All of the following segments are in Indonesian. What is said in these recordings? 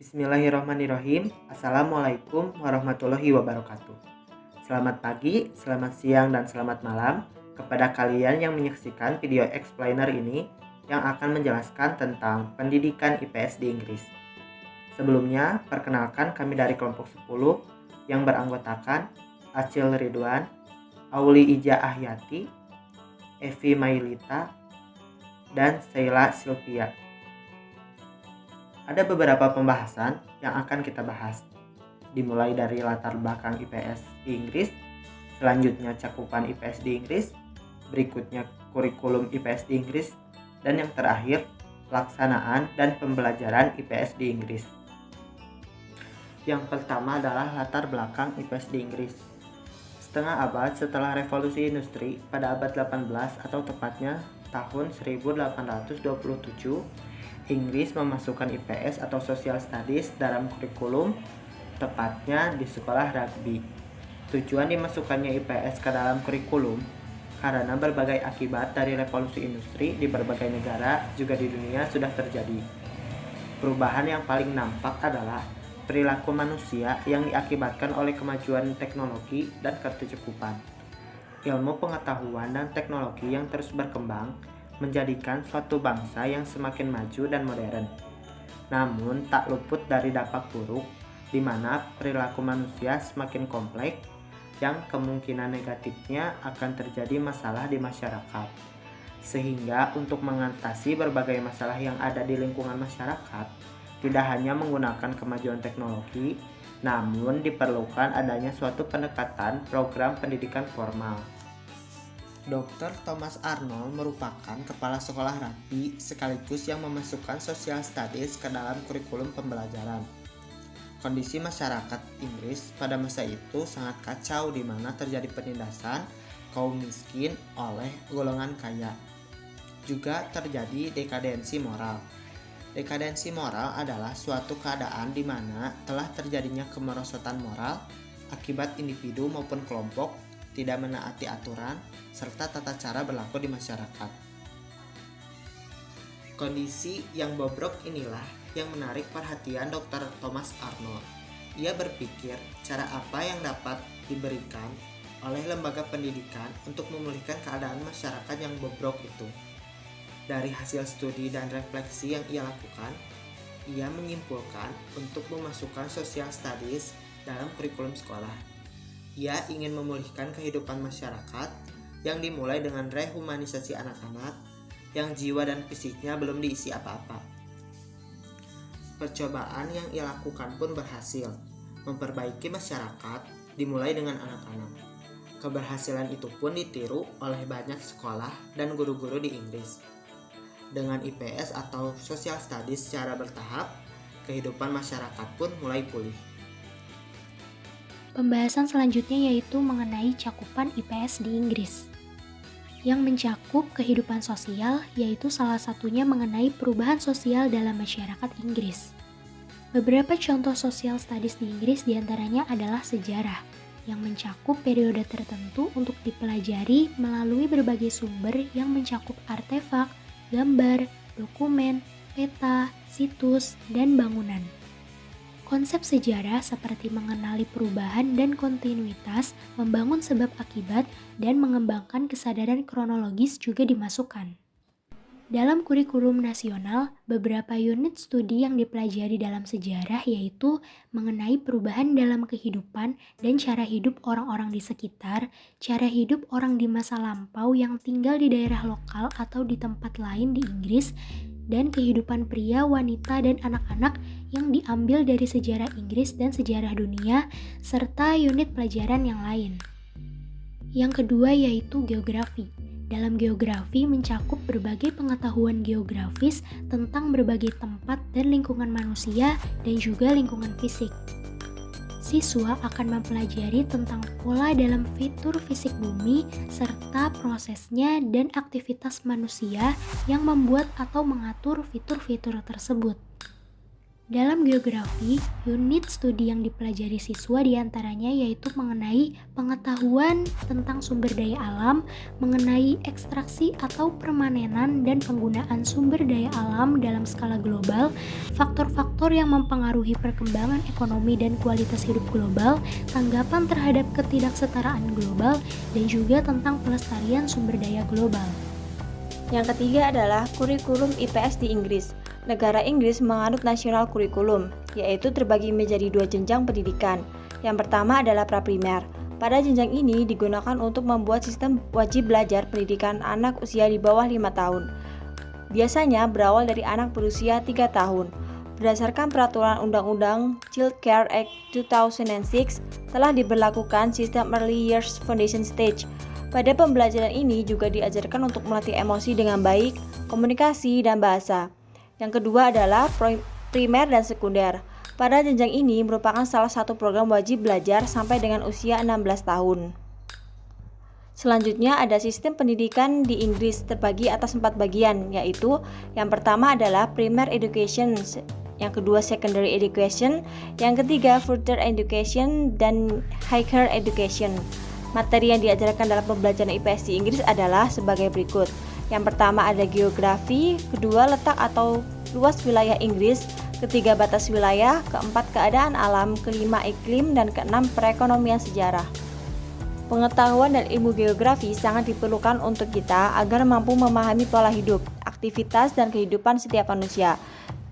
Bismillahirrahmanirrahim. Assalamualaikum warahmatullahi wabarakatuh. Selamat pagi, selamat siang, dan selamat malam kepada kalian yang menyaksikan video explainer ini yang akan menjelaskan tentang pendidikan IPS di Inggris. Sebelumnya, perkenalkan kami dari kelompok 10 yang beranggotakan Acil Ridwan, Auli Ija Ahyati, Evi Mailita, dan Sheila Sylvia. Ada beberapa pembahasan yang akan kita bahas, dimulai dari latar belakang IPS di Inggris, selanjutnya cakupan IPS di Inggris, berikutnya kurikulum IPS di Inggris, dan yang terakhir pelaksanaan dan pembelajaran IPS di Inggris. Yang pertama adalah latar belakang IPS di Inggris. Setengah abad setelah revolusi industri pada abad 18 atau tepatnya tahun 1827, Inggris memasukkan IPS atau Social Studies dalam kurikulum, tepatnya di sekolah rugby. Tujuan dimasukkannya IPS ke dalam kurikulum karena berbagai akibat dari revolusi industri di berbagai negara juga di dunia sudah terjadi. Perubahan yang paling nampak adalah perilaku manusia yang diakibatkan oleh kemajuan teknologi dan ketercukupan. Ilmu pengetahuan dan teknologi yang terus berkembang menjadikan suatu bangsa yang semakin maju dan modern. Namun tak luput dari dampak buruk di mana perilaku manusia semakin kompleks yang kemungkinan negatifnya akan terjadi masalah di masyarakat. Sehingga untuk mengatasi berbagai masalah yang ada di lingkungan masyarakat, tidak hanya menggunakan kemajuan teknologi, namun diperlukan adanya suatu pendekatan program pendidikan formal. Dr. Thomas Arnold merupakan kepala sekolah rugby sekaligus yang memasukkan Social Studies ke dalam kurikulum pembelajaran. Kondisi masyarakat Inggris pada masa itu sangat kacau di mana terjadi penindasan kaum miskin oleh golongan kaya. Juga terjadi dekadensi moral. Dekadensi moral adalah suatu keadaan di mana telah terjadinya kemerosotan moral akibat individu maupun kelompok tidak menaati aturan, serta tata cara berlaku di masyarakat. Kondisi yang bobrok inilah yang menarik perhatian Dr. Thomas Arnold. Ia berpikir cara apa yang dapat diberikan oleh lembaga pendidikan untuk memulihkan keadaan masyarakat yang bobrok itu. Dari hasil studi dan refleksi yang ia lakukan, ia menyimpulkan untuk memasukkan Social Studies dalam kurikulum sekolah. Ia ingin memulihkan kehidupan masyarakat yang dimulai dengan rehumanisasi anak-anak yang jiwa dan fisiknya belum diisi apa-apa. Percobaan yang ia lakukan pun berhasil, memperbaiki masyarakat dimulai dengan anak-anak. Keberhasilan itu pun ditiru oleh banyak sekolah dan guru-guru di Inggris. Dengan IPS atau Social Studies secara bertahap, kehidupan masyarakat pun mulai pulih. Pembahasan selanjutnya yaitu mengenai cakupan IPS di Inggris, yang mencakup kehidupan sosial, yaitu salah satunya mengenai perubahan sosial dalam masyarakat Inggris. Beberapa contoh social studies di Inggris diantaranya adalah sejarah, yang mencakup periode tertentu untuk dipelajari melalui berbagai sumber yang mencakup artefak, gambar, dokumen, peta, situs, dan bangunan. Konsep sejarah seperti mengenali perubahan dan kontinuitas, membangun sebab akibat, dan mengembangkan kesadaran kronologis juga dimasukkan. Dalam kurikulum nasional, beberapa unit studi yang dipelajari dalam sejarah yaitu mengenai perubahan dalam kehidupan dan cara hidup orang-orang di sekitar, cara hidup orang di masa lampau yang tinggal di daerah lokal atau di tempat lain di Inggris, dan kehidupan pria, wanita, dan anak-anak yang diambil dari sejarah Inggris dan sejarah dunia, serta unit pelajaran yang lain. Yang kedua yaitu geografi. Dalam geografi mencakup berbagai pengetahuan geografis tentang berbagai tempat dan lingkungan manusia dan juga lingkungan fisik. Siswa akan mempelajari tentang pola dalam fitur fisik bumi serta prosesnya dan aktivitas manusia yang membuat atau mengatur fitur-fitur tersebut. Dalam geografi, unit studi yang dipelajari siswa diantaranya yaitu mengenai pengetahuan tentang sumber daya alam, mengenai ekstraksi atau permanenan dan penggunaan sumber daya alam dalam skala global, faktor-faktor yang mempengaruhi perkembangan ekonomi dan kualitas hidup global, tanggapan terhadap ketidaksetaraan global, dan juga tentang pelestarian sumber daya global. Yang ketiga adalah kurikulum IPS di Inggris. Negara Inggris menganut nasional kurikulum, yaitu terbagi menjadi 2 jenjang pendidikan. Yang pertama adalah praprimer. Pada jenjang ini digunakan untuk membuat sistem wajib belajar pendidikan anak usia di bawah 5 tahun. Biasanya berawal dari anak berusia 3 tahun. Berdasarkan peraturan Undang-Undang Child Care Act 2006, telah diberlakukan sistem Early Years Foundation Stage. Pada pembelajaran ini juga diajarkan untuk melatih emosi dengan baik, komunikasi, dan bahasa. Yang kedua adalah primer dan sekunder. Pada jenjang ini merupakan salah satu program wajib belajar sampai dengan usia 16 tahun. Selanjutnya ada sistem pendidikan di Inggris terbagi atas 4 bagian, yaitu yang pertama adalah primary education, yang kedua secondary education, yang ketiga further education, dan higher education. Materi yang diajarkan dalam pembelajaran IPS di Inggris adalah sebagai berikut. Yang pertama ada geografi, kedua letak atau luas wilayah Inggris, ketiga batas wilayah, keempat keadaan alam, kelima iklim, dan keenam perekonomian sejarah. Pengetahuan dan ilmu geografi sangat diperlukan untuk kita agar mampu memahami pola hidup, aktivitas, dan kehidupan setiap manusia.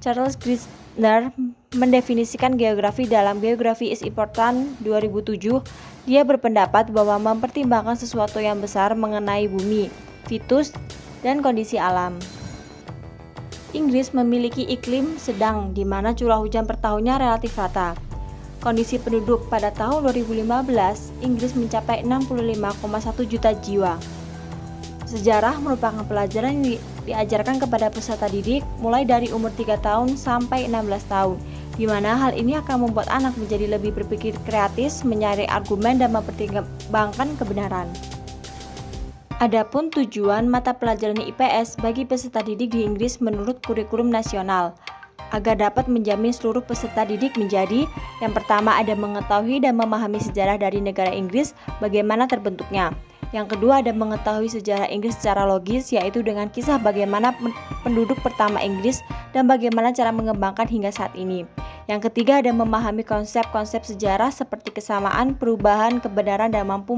Charles Grisner mendefinisikan geografi dalam Geography is Important 2007. Dia berpendapat bahwa mempertimbangkan sesuatu yang besar mengenai bumi, fitus, dan kondisi alam. Inggris memiliki iklim sedang di mana curah hujan per tahunnya relatif rata. Kondisi penduduk pada tahun 2015, Inggris mencapai 65,1 juta jiwa. Sejarah merupakan pelajaran yang diajarkan kepada peserta didik mulai dari umur 3 tahun sampai 16 tahun, di mana hal ini akan membuat anak menjadi lebih berpikir kreatif, mencari argumen, dan mempertimbangkan kebenaran. Adapun tujuan mata pelajaran IPS bagi peserta didik di Inggris menurut kurikulum nasional, agar dapat menjamin seluruh peserta didik menjadi yang pertama ada mengetahui dan memahami sejarah dari negara Inggris bagaimana terbentuknya. Yang kedua ada mengetahui sejarah Inggris secara logis, yaitu dengan kisah bagaimana penduduk pertama Inggris dan bagaimana cara mengembangkan hingga saat ini. Yang ketiga ada memahami konsep-konsep sejarah seperti kesamaan, perubahan, kebenaran, dan mampu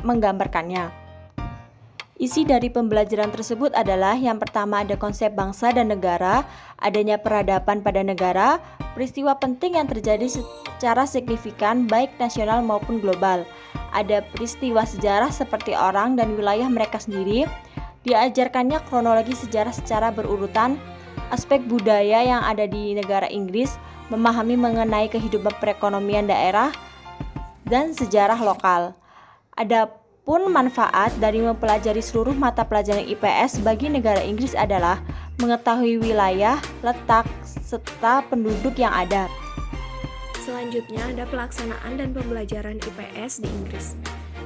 menggambarkannya. Isi dari pembelajaran tersebut adalah yang pertama ada konsep bangsa dan negara, adanya peradaban pada negara, peristiwa penting yang terjadi secara signifikan baik nasional maupun global. Ada peristiwa sejarah seperti orang dan wilayah mereka sendiri, diajarkannya kronologi sejarah secara berurutan, aspek budaya yang ada di negara Inggris, memahami mengenai kehidupan perekonomian daerah, dan sejarah lokal. Adapun manfaat dari mempelajari seluruh mata pelajaran IPS bagi negara Inggris adalah mengetahui wilayah, letak, serta penduduk yang ada. Selanjutnya ada pelaksanaan dan pembelajaran IPS di Inggris.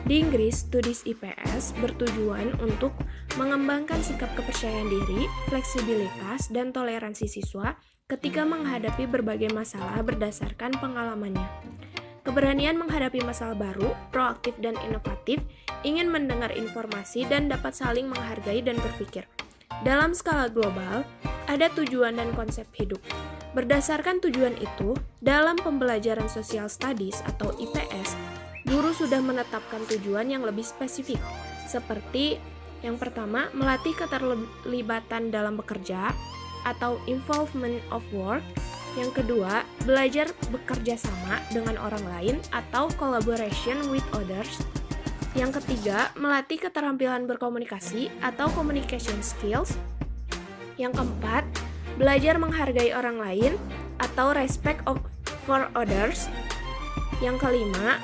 Di Inggris, studi IPS bertujuan untuk mengembangkan sikap kepercayaan diri, fleksibilitas, dan toleransi siswa ketika menghadapi berbagai masalah berdasarkan pengalamannya. Keberanian menghadapi masalah baru, proaktif dan inovatif, ingin mendengar informasi dan dapat saling menghargai dan berpikir. Dalam skala global, ada tujuan dan konsep hidup. Berdasarkan tujuan itu, dalam pembelajaran social studies atau IPS, guru sudah menetapkan tujuan yang lebih spesifik, seperti yang pertama, melatih keterlibatan dalam bekerja atau involvement of work. Yang kedua, belajar bekerja sama dengan orang lain atau collaboration with others. Yang ketiga, melatih keterampilan berkomunikasi atau communication skills. Yang keempat, belajar menghargai orang lain atau respect for others. Yang kelima,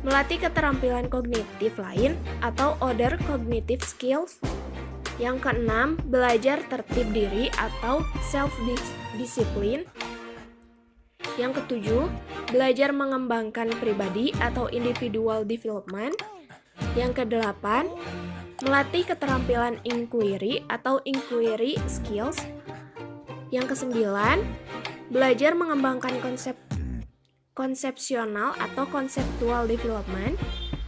melatih keterampilan kognitif lain atau other cognitive skills. Yang keenam, belajar tertib diri atau self-discipline. Yang ketujuh, belajar mengembangkan pribadi atau individual development. Yang kedelapan, melatih keterampilan inquiry atau inquiry skills. Yang kesembilan, belajar mengembangkan konsepsional atau conceptual development.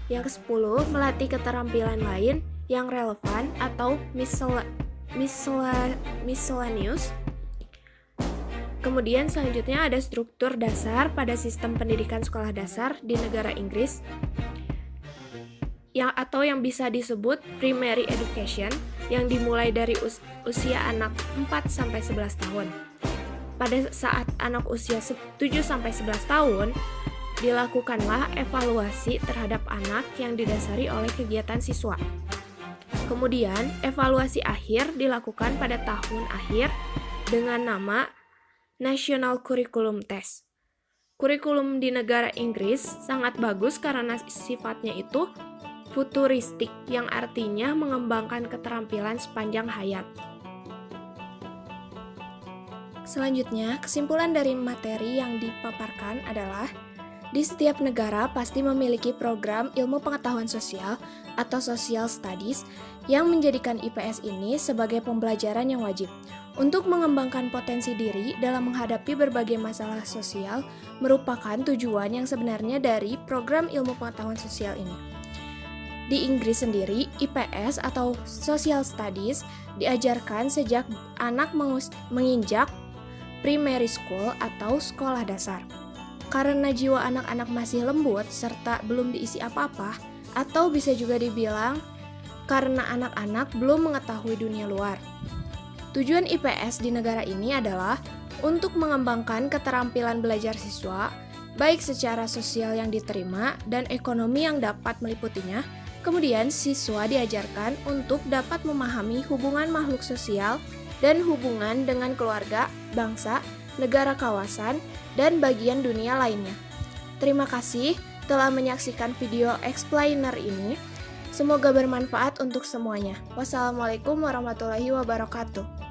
Yang ke-10, melatih keterampilan lain yang relevan atau miscellaneous. Kemudian selanjutnya ada struktur dasar pada sistem pendidikan sekolah dasar di negara Inggris yang bisa disebut primary education, yang dimulai dari usia anak 4-11 tahun. Pada saat anak usia 7-11 tahun, dilakukanlah evaluasi terhadap anak yang didasari oleh kegiatan siswa. Kemudian, evaluasi akhir dilakukan pada tahun akhir dengan nama National Curriculum Test. Kurikulum di negara Inggris sangat bagus karena sifatnya itu futuristik, yang artinya mengembangkan keterampilan sepanjang hayat. Selanjutnya, kesimpulan dari materi yang dipaparkan adalah di setiap negara pasti memiliki program ilmu pengetahuan sosial atau social studies yang menjadikan IPS ini sebagai pembelajaran yang wajib untuk mengembangkan potensi diri dalam menghadapi berbagai masalah sosial, merupakan tujuan yang sebenarnya dari program ilmu pengetahuan sosial ini. Di Inggris sendiri, IPS atau Social Studies diajarkan sejak anak menginjak primary school atau sekolah dasar. Karena jiwa anak-anak masih lembut serta belum diisi apa-apa, atau bisa juga dibilang karena anak-anak belum mengetahui dunia luar. Tujuan IPS di negara ini adalah untuk mengembangkan keterampilan belajar siswa, baik secara sosial yang diterima dan ekonomi yang dapat meliputinya. Kemudian siswa diajarkan untuk dapat memahami hubungan makhluk sosial dan hubungan dengan keluarga, bangsa, negara kawasan, dan bagian dunia lainnya. Terima kasih telah menyaksikan video explainer ini. Semoga bermanfaat untuk semuanya. Wassalamualaikum warahmatullahi wabarakatuh.